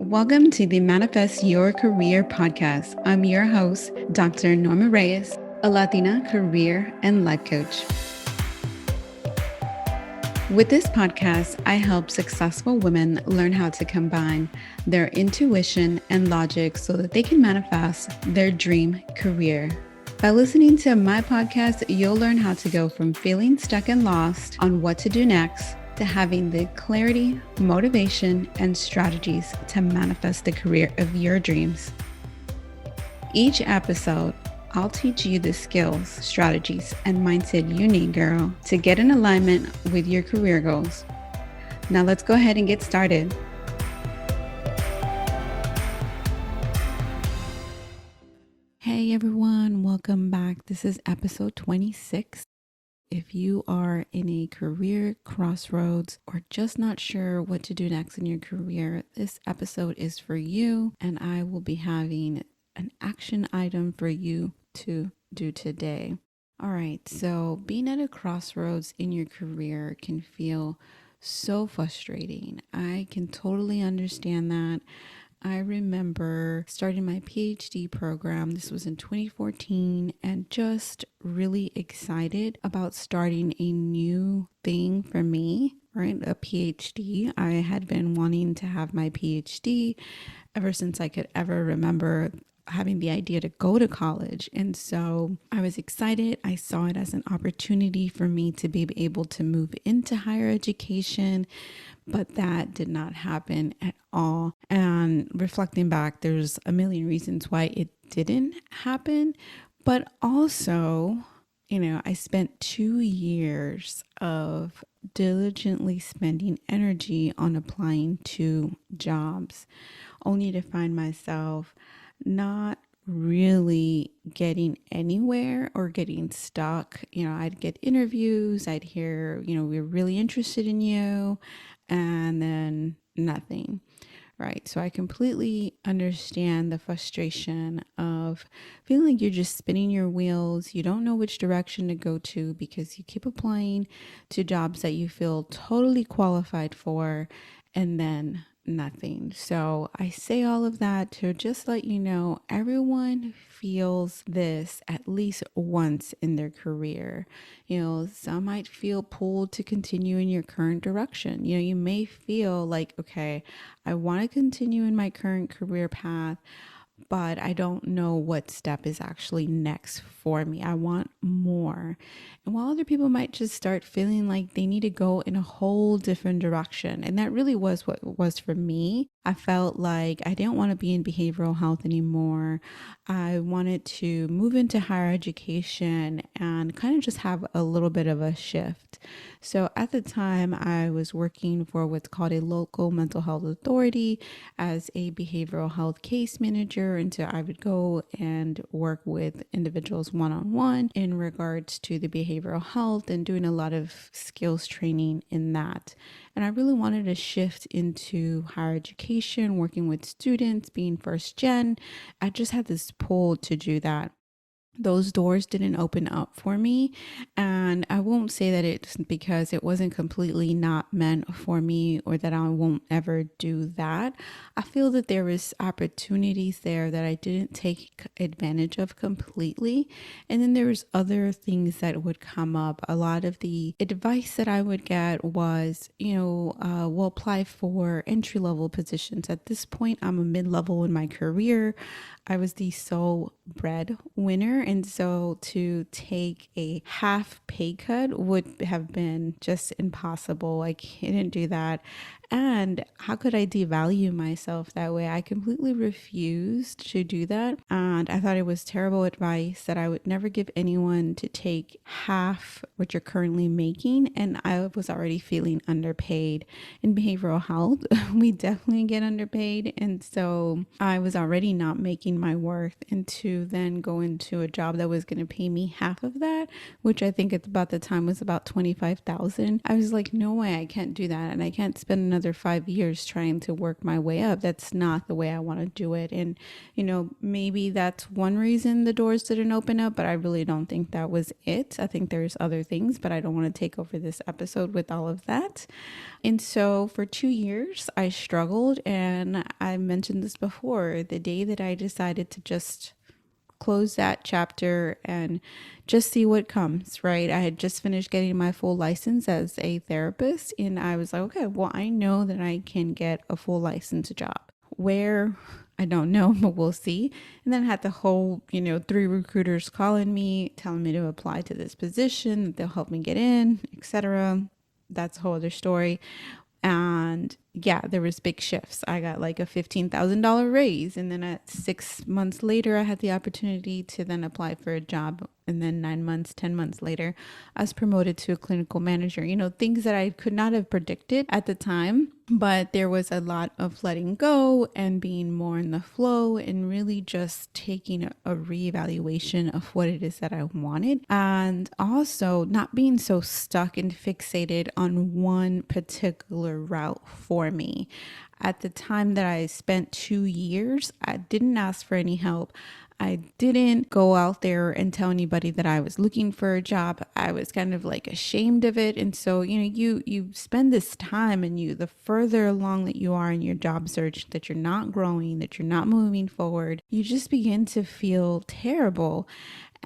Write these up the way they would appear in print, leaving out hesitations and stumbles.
Welcome to the Manifest Your Career podcast. I'm your host, Dr. Norma Reyes, a Latina career and life coach. With this podcast, I help successful women learn how to combine their intuition and logic so that they can manifest their dream career. By listening to my podcast, you'll learn how to go from feeling stuck and lost on what to do next to having the clarity, motivation, and strategies to manifest the career of your dreams. Each episode, I'll teach you the skills, strategies, and mindset you need, girl, to get in alignment with your career goals. Now let's go ahead and get started. Hey everyone, welcome back. This is episode 26. If you are in a career crossroads or just not sure what to do next in your career, this episode is for you, and I will be having an action item for you to do today. All right, so being at a crossroads in your career can feel so frustrating. I can totally understand that. I remember starting my PhD program. This was in 2014, and just really excited about starting a new thing for me, right? A PhD. I had been wanting to have my PhD ever since I could ever remember having the idea to go to college. And so I was excited. I saw it as an opportunity for me to be able to move into higher education, but that did not happen at all. And reflecting back, there's a million reasons why it didn't happen. But also, I spent 2 years of diligently spending energy on applying to jobs, only to find myself not really getting anywhere or getting stuck. I'd get interviews, I'd hear, we're really interested in you, and then nothing. Right. So I completely understand the frustration of feeling like you're just spinning your wheels. You don't know which direction to go to because you keep applying to jobs that you feel totally qualified for, and then nothing. So I say all of that to just let you know, everyone feels this at least once in their career. Some might feel pulled to continue in your current direction. You may feel like, okay, I want to continue in my current career path, but I don't know what step is actually next for me. I want more. And while other people might just start feeling like they need to go in a whole different direction. And that really was what it was for me. I felt like I didn't want to be in behavioral health anymore. I wanted to move into higher education and kind of just have a little bit of a shift. So at the time, I was working for what's called a local mental health authority as a behavioral health case manager. And so I would go and work with individuals one-on-one in regards to the behavioral health and doing a lot of skills training in that. And I really wanted to shift into higher education, working with students, being first gen. I just had this pull to do that. Those doors didn't open up for me. And I won't say that it's because it wasn't completely not meant for me or that I won't ever do that. I feel that there was opportunities there that I didn't take advantage of completely. And then there was other things that would come up. A lot of the advice that I would get was, we'll apply for entry-level positions. At this point, I'm a mid-level in my career. I was the sole breadwinner, and so to take a half pay cut would have been just impossible. I couldn't do that. And how could I devalue myself that way? I completely refused to do that. And I thought it was terrible advice that I would never give anyone to take half what you're currently making. And I was already feeling underpaid in behavioral health. We definitely get underpaid. And so I was already not making my worth, and to then go into a job that was going to pay me half of that, which I think at about the time was about $25,000. I was like, no way, I can't do that. And I can't spend another another 5 years trying to work my way up. That's not the way I want to do it. And, maybe that's one reason the doors didn't open up, but I really don't think that was it. I think there's other things, but I don't want to take over this episode with all of that. And so for 2 years, I struggled. And I mentioned this before, the day that I decided to just close that chapter and just see what comes, right? I had just finished getting my full license as a therapist, and I was like, okay, well, I know that I can get a full license job. Where? I don't know, but we'll see. And then I had the whole, 3 recruiters calling me, telling me to apply to this position, that they'll help me get in, etc. That's a whole other story. And yeah, there was big shifts. I got like a $15,000 raise. And then at 6 months later, I had the opportunity to then apply for a job. And then 9 months, 10 months later, I was promoted to a clinical manager. Things that I could not have predicted at the time. But there was a lot of letting go and being more in the flow and really just taking a reevaluation of what it is that I wanted. And also not being so stuck and fixated on one particular route for me. At the time that I spent 2 years, I didn't ask for any help. I didn't go out there and tell anybody that I was looking for a job. I was kind of like ashamed of it. And so, you spend this time, and the further along that you are in your job search, that you're not growing, that you're not moving forward, you just begin to feel terrible.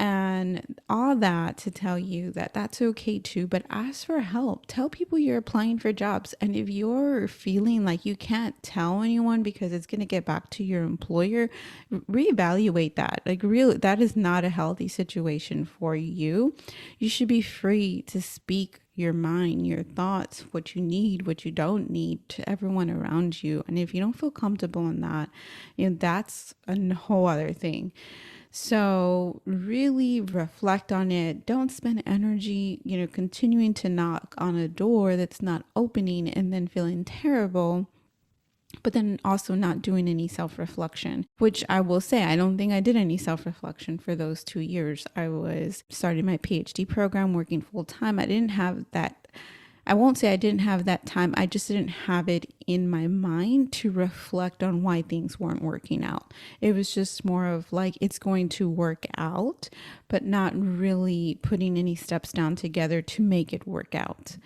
And all that to tell you that that's okay too, but ask for help. Tell people you're applying for jobs. And if you're feeling like you can't tell anyone because it's going to get back to your employer, reevaluate that. That is not a healthy situation for you. You should be free to speak your mind, your thoughts, what you need, what you don't need to everyone around you. And if you don't feel comfortable in that, that's a whole other thing. So really reflect on it. Don't spend energy, continuing to knock on a door that's not opening and then feeling terrible, but then also not doing any self-reflection, which I will say, I don't think I did any self-reflection for those 2 years. I was starting my PhD program, working full time. I didn't have that. I won't say I didn't have that time. I just didn't have it in my mind to reflect on why things weren't working out. It was just more of like, it's going to work out, but not really putting any steps down together to make it work out.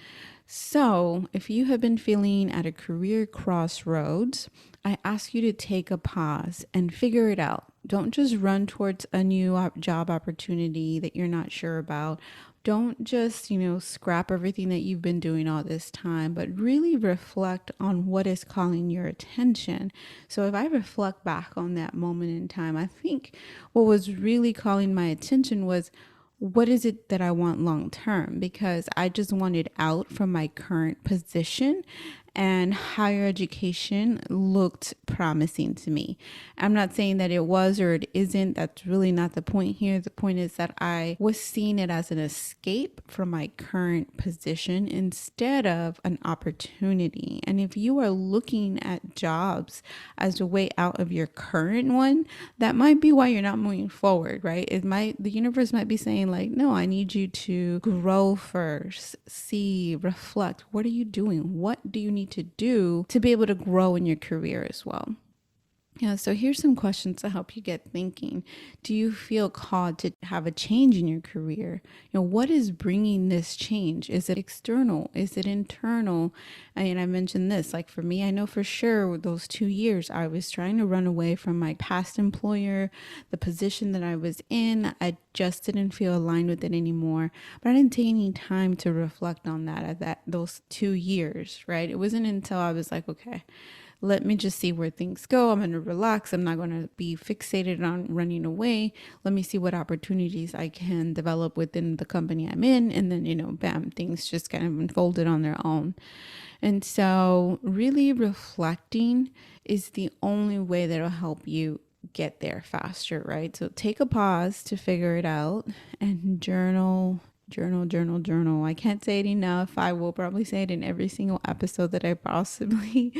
So if you have been feeling at a career crossroads, I ask you to take a pause and figure it out. Don't just run towards a new job opportunity that you're not sure about. Don't just, scrap everything that you've been doing all this time, but really reflect on what is calling your attention. So if I reflect back on that moment in time, I think what was really calling my attention was, what is it that I want long term? Because I just wanted out from my current position, and higher education looked promising to me. I'm not saying that it was or it isn't. That's really not the point here. The point is that I was seeing it as an escape from my current position instead of an opportunity. And if you are looking at jobs as a way out of your current one, that might be why you're not moving forward, right? The universe might be saying like, no, I need you to grow first, see, reflect. What are you doing? What do you need to do to be able to grow in your career as well? Yeah, so here's some questions to help you get thinking. Do you feel called to have a change in your career? What is bringing this change? Is it external? Is it internal? And I mentioned this, like for me, I know for sure with those 2 years, I was trying to run away from my past employer, the position that I was in. I just didn't feel aligned with it anymore. But I didn't take any time to reflect on that at those 2 years, right? It wasn't until I was like, okay, let me just see where things go. I'm going to relax. I'm not going to be fixated on running away. Let me see what opportunities I can develop within the company I'm in. And then, bam, things just kind of unfolded on their own. And so really reflecting is the only way that'll help you get there faster, right? So take a pause to figure it out and journal. I can't say it enough. I will probably say it in every single episode that I possibly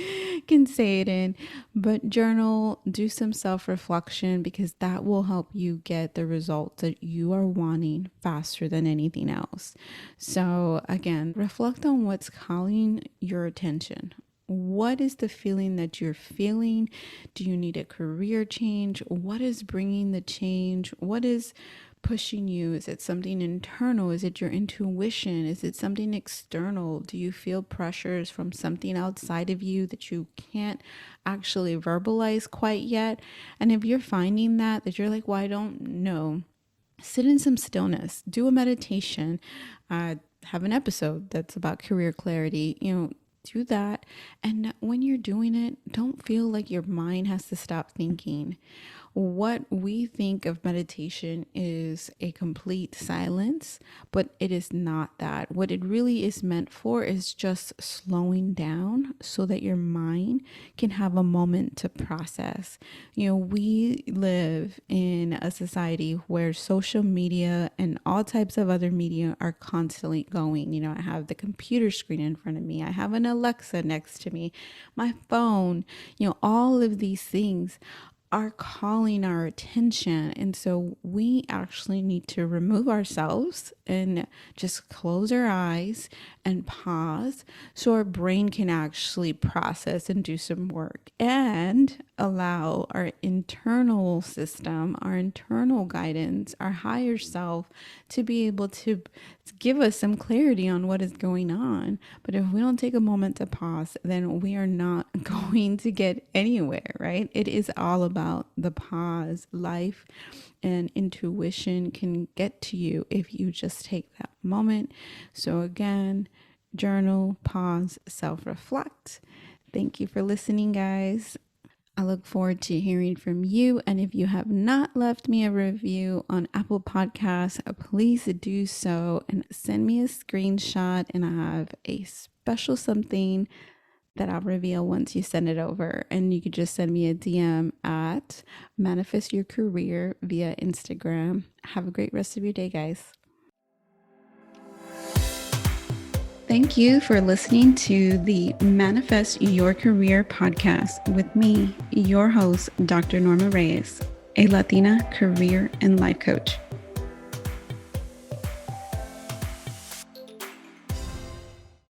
can say it in. But journal, do some self-reflection, because that will help you get the results that you are wanting faster than anything else. So again, reflect on what's calling your attention. What is the feeling that you're feeling? Do you need a career change? What is bringing the change? What is pushing you? Is it something internal? Is it your intuition? Is it something external? Do you feel pressures from something outside of you that you can't actually verbalize quite yet? And if you're finding that you're like, well, I don't know, sit in some stillness, do a meditation, have an episode that's about career clarity, do that. And when you're doing it, don't feel like your mind has to stop thinking. What we think of meditation is a complete silence, but it is not that. What it really is meant for is just slowing down so that your mind can have a moment to process. We live in a society where social media and all types of other media are constantly going. I have the computer screen in front of me, I have an Alexa next to me, my phone, all of these things are calling our attention. And so we actually need to remove ourselves and just close our eyes and pause so our brain can actually process and do some work and allow our internal system, our internal guidance, our higher self to be able to give us some clarity on what is going on. But if we don't take a moment to pause, then we are not going to get anywhere, right? It is all about the pause. Life and intuition can get to you if you just take that moment. So again, journal, pause, self-reflect. Thank you for listening, guys. I look forward to hearing from you. And if you have not left me a review on Apple Podcasts, please do so and send me a screenshot. And I have a special something that I'll reveal once you send it over. And you could just send me a DM at Manifest Your Career via Instagram. Have a great rest of your day, guys. Thank you for listening to the Manifest Your Career podcast with me, your host, Dr. Norma Reyes, a Latina career and life coach.